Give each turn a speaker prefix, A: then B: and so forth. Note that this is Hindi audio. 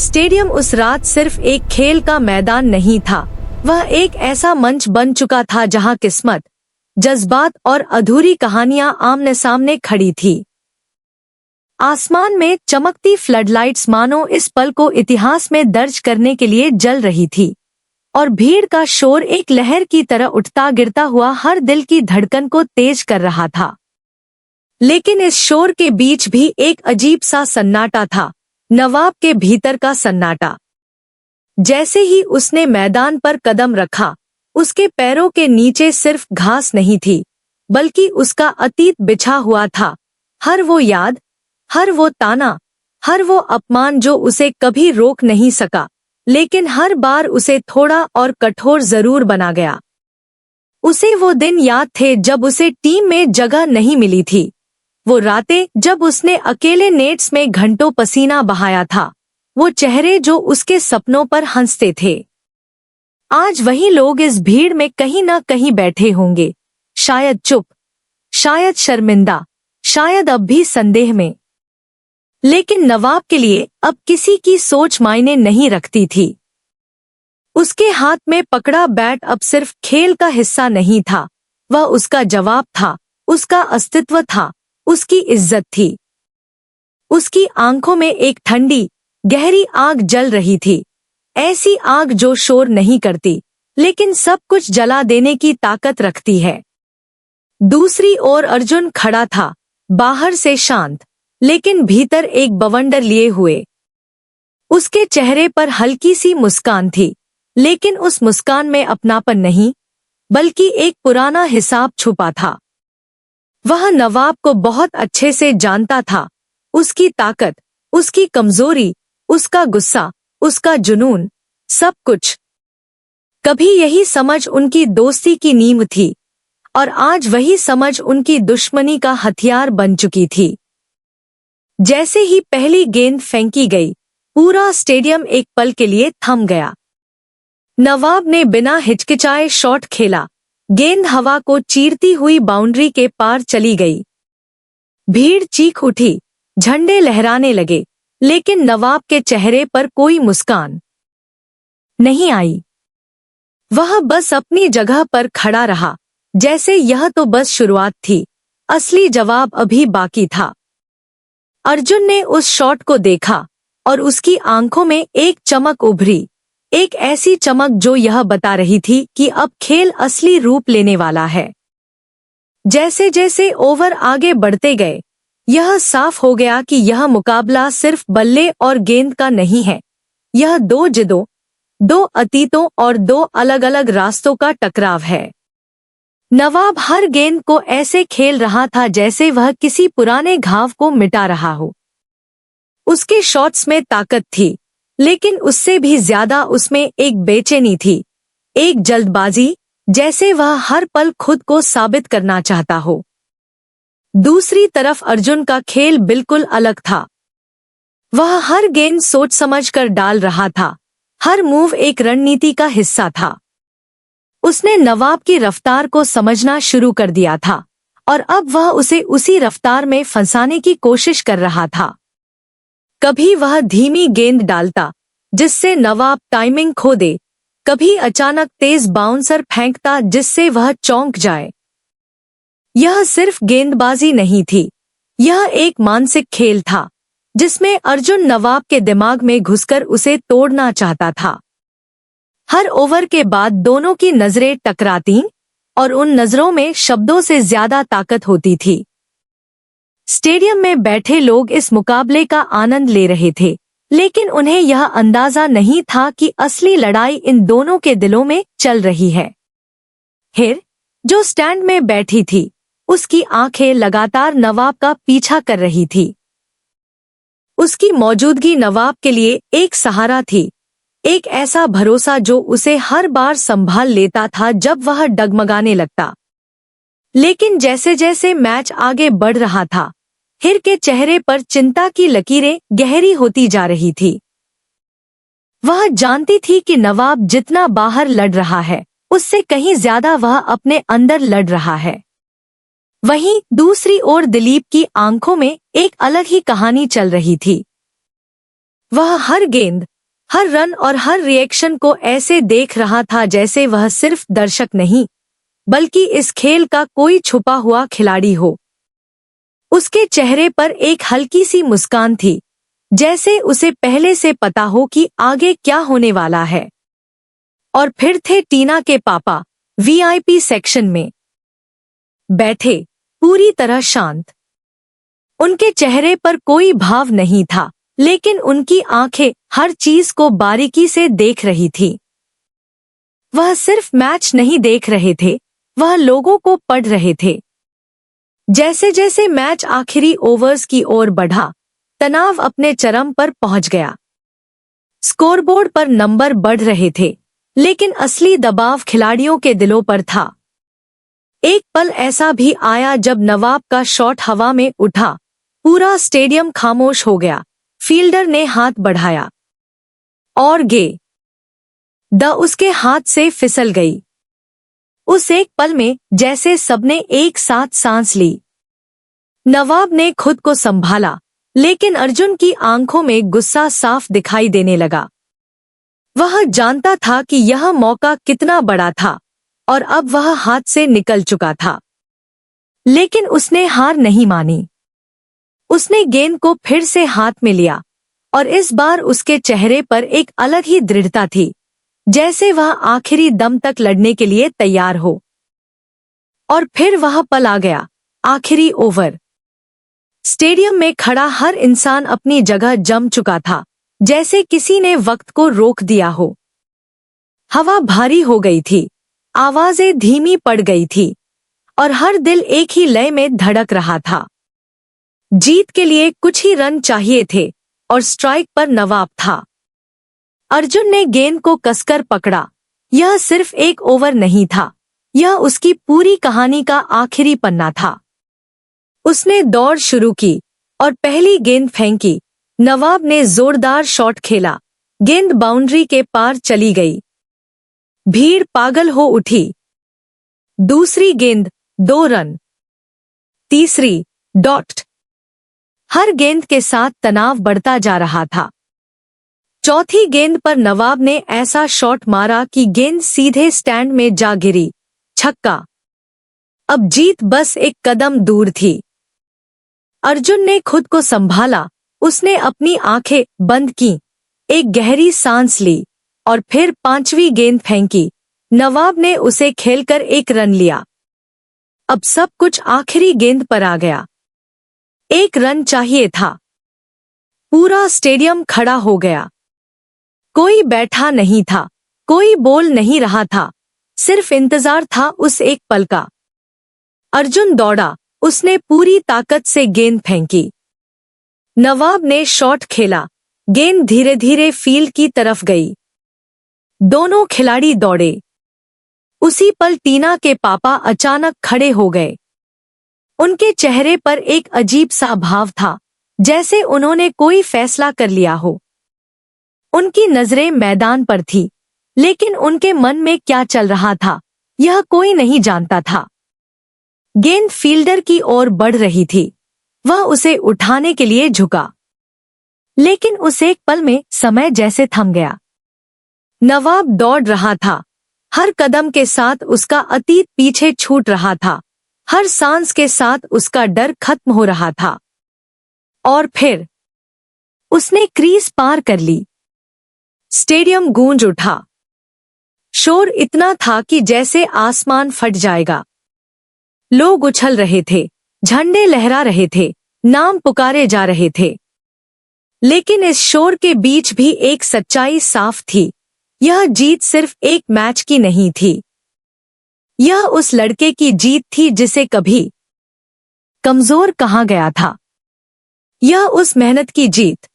A: स्टेडियम उस रात सिर्फ एक खेल का मैदान नहीं था, वह एक ऐसा मंच बन चुका था जहां किस्मत, जज्बात और अधूरी कहानियां आमने सामने खड़ी थी। आसमान में चमकती फ्लडलाइट्स मानो इस पल को इतिहास में दर्ज करने के लिए जल रही थी, और भीड़ का शोर एक लहर की तरह उठता गिरता हुआ हर दिल की धड़कन को तेज कर रहा था। लेकिन इस शोर के बीच भी एक अजीब सा सन्नाटा था, नवाब के भीतर का सन्नाटा। जैसे ही उसने मैदान पर कदम रखा, उसके पैरों के नीचे सिर्फ घास नहीं थी, बल्कि उसका अतीत बिछा हुआ था। हर वो याद, हर वो ताना, हर वो अपमान जो उसे कभी रोक नहीं सका, लेकिन हर बार उसे थोड़ा और कठोर जरूर बना गया। उसे वो दिन याद थे जब उसे टीम में जगह नहीं मिली थी, वो रातें जब उसने अकेले नेट्स में घंटों पसीना बहाया था, वो चेहरे जो उसके सपनों पर हंसते थे। आज वही लोग इस भीड़ में कहीं ना कहीं बैठे होंगे, शायद चुप, शायद शर्मिंदा, शायद अब भी संदेह में। लेकिन नवाब के लिए अब किसी की सोच मायने नहीं रखती थी। उसके हाथ में पकड़ा बैट अब सिर्फ खेल का हिस्सा नहीं था, वह उसका जवाब था, उसका अस्तित्व था, उसकी इज्जत थी। उसकी आंखों में एक ठंडी, गहरी आग जल रही थी, ऐसी आग जो शोर नहीं करती, लेकिन सब कुछ जला देने की ताकत रखती है। दूसरी ओर अर्जुन खड़ा था, बाहर से शांत, लेकिन भीतर एक बवंडर लिए हुए। उसके चेहरे पर हल्की सी मुस्कान थी, लेकिन उस मुस्कान में अपनापन नहीं, बल्कि एक पुराना हिसाब छुपा था। वह नवाब को बहुत अच्छे से जानता था, उसकी ताकत, उसकी कमजोरी, उसका गुस्सा, उसका जुनून, सब कुछ। कभी यही समझ उनकी दोस्ती की नींव थी, और आज वही समझ उनकी दुश्मनी का हथियार बन चुकी थी। जैसे ही पहली गेंद फेंकी गई, पूरा स्टेडियम एक पल के लिए थम गया। नवाब ने बिना हिचकिचाए शॉट खेला, गेंद हवा को चीरती हुई बाउंड्री के पार चली गई। भीड़ चीख उठी, झंडे लहराने लगे, लेकिन नवाब के चेहरे पर कोई मुस्कान नहीं आई। वह बस अपनी जगह पर खड़ा रहा, जैसे यह तो बस शुरुआत थी, असली जवाब अभी बाकी था। अर्जुन ने उस शॉट को देखा, और उसकी आंखों में एक चमक उभरी, एक ऐसी चमक जो यह बता रही थी कि अब खेल असली रूप लेने वाला है। जैसे जैसे ओवर आगे बढ़ते गए, यह साफ हो गया कि यह मुकाबला सिर्फ बल्ले और गेंद का नहीं है, यह दो जिदों, दो अतीतों और दो अलग अलग रास्तों का टकराव है। नवाब हर गेंद को ऐसे खेल रहा था जैसे वह किसी पुराने घाव को मिटा रहा हो। उसके शॉट्स में ताकत थी, लेकिन उससे भी ज्यादा उसमें एक बेचैनी थी, एक जल्दबाजी, जैसे वह हर पल खुद को साबित करना चाहता हो। दूसरी तरफ अर्जुन का खेल बिल्कुल अलग था। वह हर गेंद सोच समझ कर डाल रहा था, हर मूव एक रणनीति का हिस्सा था। उसने नवाब की रफ्तार को समझना शुरू कर दिया था, और अब वह उसे उसी रफ्तार में फंसाने की कोशिश कर रहा था। कभी वह धीमी गेंद डालता, जिससे नवाब टाइमिंग खो दे, कभी अचानक तेज बाउंसर फेंकता जिससे वह चौंक जाए। यह सिर्फ गेंदबाजी नहीं थी, यह एक मानसिक खेल था, जिसमें अर्जुन नवाब के दिमाग में घुसकर उसे तोड़ना चाहता था। हर ओवर के बाद दोनों की नजरें टकरातीं, और उन नजरों में शब्दों से ज्यादा ताकत होती थी। स्टेडियम में बैठे लोग इस मुकाबले का आनंद ले रहे थे, लेकिन उन्हें यह अंदाजा नहीं था कि असली लड़ाई इन दोनों के दिलों में चल रही है। हिर, जो स्टैंड में बैठी थी, उसकी आंखें लगातार नवाब का पीछा कर रही थी। उसकी मौजूदगी नवाब के लिए एक सहारा थी, एक ऐसा भरोसा जो उसे हर बार संभाल लेता था जब वह डगमगाने लगता। लेकिन जैसे जैसे मैच आगे बढ़ रहा था, हिर के चेहरे पर चिंता की लकीरें गहरी होती जा रही थी। वह जानती थी कि नवाब जितना बाहर लड़ रहा है, उससे कहीं ज्यादा वह अपने अंदर लड़ रहा है। वहीं दूसरी ओर दिलीप की आंखों में एक अलग ही कहानी चल रही थी। वह हर गेंद, हर रन और हर रिएक्शन को ऐसे देख रहा था जैसे वह सिर्फ दर्शक नहीं, बल्कि इस खेल का कोई छुपा हुआ खिलाड़ी हो। उसके चेहरे पर एक हल्की सी मुस्कान थी, जैसे उसे पहले से पता हो कि आगे क्या होने वाला है। और फिर थे टीना के पापा, वीआईपी सेक्शन में बैठे, पूरी तरह शांत। उनके चेहरे पर कोई भाव नहीं था, लेकिन उनकी आंखें हर चीज को बारीकी से देख रही थी। वह सिर्फ मैच नहीं देख रहे थे, वह लोगों को पढ़ रहे थे। जैसे जैसे मैच आखिरी ओवर्स की ओर बढ़ा, तनाव अपने चरम पर पहुंच गया। स्कोरबोर्ड पर नंबर बढ़ रहे थे, लेकिन असली दबाव खिलाड़ियों के दिलों पर था। एक पल ऐसा भी आया जब नवाब का शॉट हवा में उठा, पूरा स्टेडियम खामोश हो गया। फील्डर ने हाथ बढ़ाया और गेंद उसके हाथ से फिसल गई। उस एक पल में जैसे सबने एक साथ सांस ली। नवाब ने खुद को संभाला, लेकिन अर्जुन की आंखों में गुस्सा साफ दिखाई देने लगा। वह जानता था कि यह मौका कितना बड़ा था और अब वह हाथ से निकल चुका था। लेकिन उसने हार नहीं मानी। उसने गेंद को फिर से हाथ में लिया और इस बार उसके चेहरे पर एक अलग ही दृढ़ता थी, जैसे वह आखिरी दम तक लड़ने के लिए तैयार हो। और फिर वह पल आ गया, आखिरी ओवर। स्टेडियम में खड़ा हर इंसान अपनी जगह जम चुका था, जैसे किसी ने वक्त को रोक दिया हो। हवा भारी हो गई थी, आवाजें धीमी पड़ गई थी और हर दिल एक ही लय में धड़क रहा था। जीत के लिए कुछ ही रन चाहिए थे और स्ट्राइक पर नवाब था। अर्जुन ने गेंद को कसकर पकड़ा। यह सिर्फ एक ओवर नहीं था, यह उसकी पूरी कहानी का आखिरी पन्ना था। उसने दौड़ शुरू की और पहली गेंद फेंकी। नवाब ने जोरदार शॉट खेला, गेंद बाउंड्री के पार चली गई। भीड़ पागल हो उठी। दूसरी गेंद 2 रन, तीसरी डॉट। हर गेंद के साथ तनाव बढ़ता जा रहा था। चौथी गेंद पर नवाब ने ऐसा शॉट मारा कि गेंद सीधे स्टैंड में जा गिरी। छक्का। अब जीत बस एक कदम दूर थी। अर्जुन ने खुद को संभाला, उसने अपनी आंखें बंद की, एक गहरी सांस ली और फिर 5वीं गेंद फेंकी। नवाब ने उसे खेलकर 1 रन लिया। अब सब कुछ आखिरी गेंद पर आ गया। 1 रन चाहिए था। पूरा स्टेडियम खड़ा हो गया। कोई बैठा नहीं था, कोई बोल नहीं रहा था, सिर्फ इंतजार था उस एक पल का। अर्जुन दौड़ा, उसने पूरी ताकत से गेंद फेंकी। नवाब ने शॉट खेला, गेंद धीरे धीरे फील्ड की तरफ गई। दोनों खिलाड़ी दौड़े। उसी पल टीना के पापा अचानक खड़े हो गए। उनके चेहरे पर एक अजीब सा भाव था, जैसे उन्होंने कोई फैसला कर लिया हो। उनकी नजरें मैदान पर थी, लेकिन उनके मन में क्या चल रहा था, यह कोई नहीं जानता था। गेंद फील्डर की ओर बढ़ रही थी। वह उसे उठाने के लिए झुका, लेकिन उस एक पल में समय जैसे थम गया। नवाब दौड़ रहा था, हर कदम के साथ उसका अतीत पीछे छूट रहा था, हर सांस के साथ उसका डर खत्म हो रहा था। और फिर उसने क्रीज पार कर ली। स्टेडियम गूंज उठा। शोर इतना था कि जैसे आसमान फट जाएगा। लोग उछल रहे थे, झंडे लहरा रहे थे, नाम पुकारे जा रहे थे। लेकिन इस शोर के बीच भी एक सच्चाई साफ थी। यह जीत सिर्फ एक मैच की नहीं थी। यह उस लड़के की जीत थी जिसे कभी कमजोर कहा गया था। यह उस मेहनत की जीत